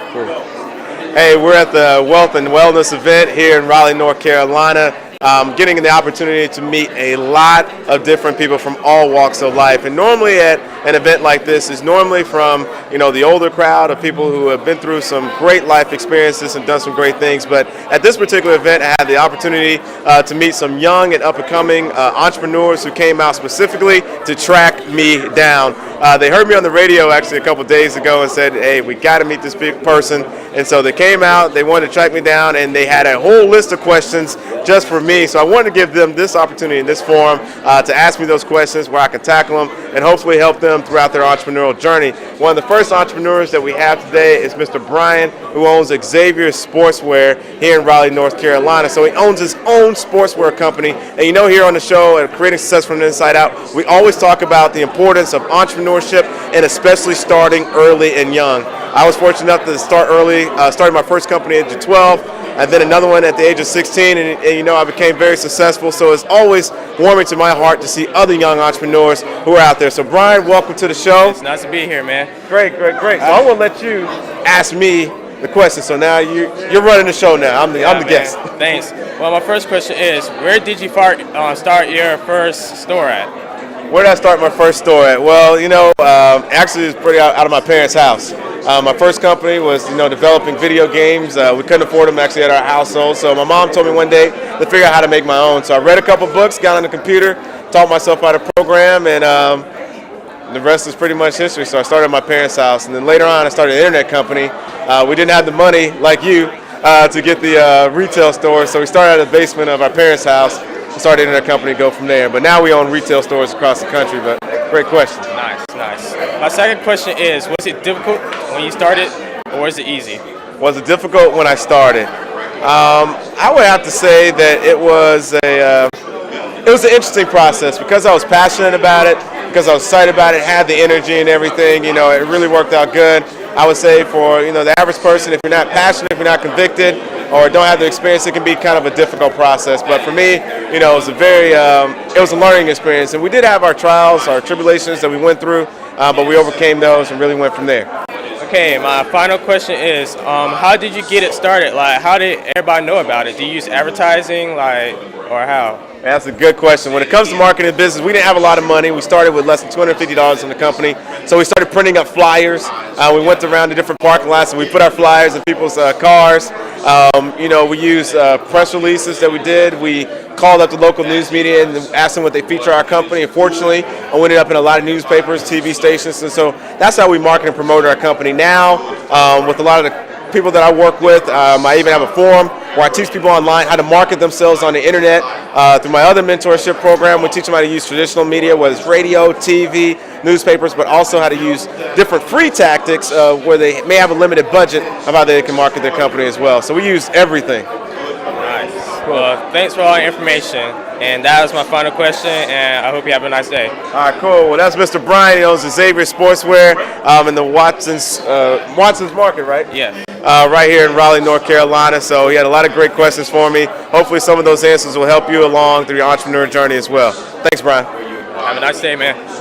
Hey, we're at the Wealth and Wellness event here in Raleigh, North Carolina. Getting the opportunity to meet a lot of different people from all walks of life. And normally at an event like this is normally from, the older crowd of people who have been through some great life experiences and done some great things. But at this particular event, I had the opportunity to meet some young and up-and-coming entrepreneurs who came out specifically to track me down. They heard me on the radio actually a couple days ago and said, hey, we got to meet this big person. And so they came out, they wanted to track me down, and they had a whole list of questions just for me. So I wanted to give them this opportunity in this forum to ask me those questions where I can tackle them and hopefully help them throughout their entrepreneurial journey. One of the first entrepreneurs that we have today is Mr. Brian, who owns Xavier Sportswear here in Raleigh, North Carolina. So he owns his own sportswear company. And here on the show at Creating Success from the Inside Out, we always talk about the importance of entrepreneurship and especially starting early and young. I was fortunate enough to start early, started my first company at age of 12, and then another one at the age of 16, and I became very successful. So it's always warming to my heart to see other young entrepreneurs who are out there. So Brian, welcome to the show. It's nice to be here, man. Great. So I want to let you ask me the question. So now you're running the show now. I'm the guest. Thanks. Well, my first question is, where did you start your first store at? Where did I start my first store at? Well, actually it was pretty out of my parents' house. My first company was, developing video games. We couldn't afford them actually at our household, so my mom told me one day to figure out how to make my own. So I read a couple books, got on the computer, taught myself how to program, and the rest is pretty much history. So I started at my parents' house, and then later on I started an internet company. We didn't have the money, like you, to get the retail store, so we started at the basement of our parents' house. Started an internet company, go from there. But now we own retail stores across the country. But great question. Nice. My second question is, was it difficult when you started, or was it easy? Was it difficult when I started? I would have to say that it was an interesting process because I was passionate about it, because I was excited about it, had the energy and everything. It really worked out good. I would say for the average person, if you're not passionate, if you're not convicted, or don't have the experience, it can be kind of a difficult process. But for me, it was a learning experience, and we did have our trials, our tribulations that we went through, but we overcame those and really went from there. Okay, my final question is, how did you get it started? Like, how did everybody know about it? Do you use advertising, or how? That's a good question. When it comes to marketing business, we didn't have a lot of money. We started with less than $250 in the company. So we started printing up flyers. We went around to different parking lots and we put our flyers in people's cars. We used press releases that we did. We called up the local news media and asked them what they feature our company. And fortunately, I ended up in a lot of newspapers, TV stations. And so that's how we market and promote our company. Now, with a lot of the people that I work with, I even have a forum where I teach people online how to market themselves on the internet. Through my other mentorship program, we teach them how to use traditional media, whether it's radio, TV, newspapers, but also how to use different free tactics where they may have a limited budget of how they can market their company as well. So we use everything. Nice. Well, thanks for all the information. And that was my final question, and I hope you have a nice day. All right, cool. Well, that's Mr. Brian. He owns Xavier Sportswear in the Watson's Market, right? Yeah. Right here in Raleigh, North Carolina. So he had a lot of great questions for me. Hopefully some of those answers will help you along through your entrepreneur journey as well. Thanks, Brian. Have a nice day, man.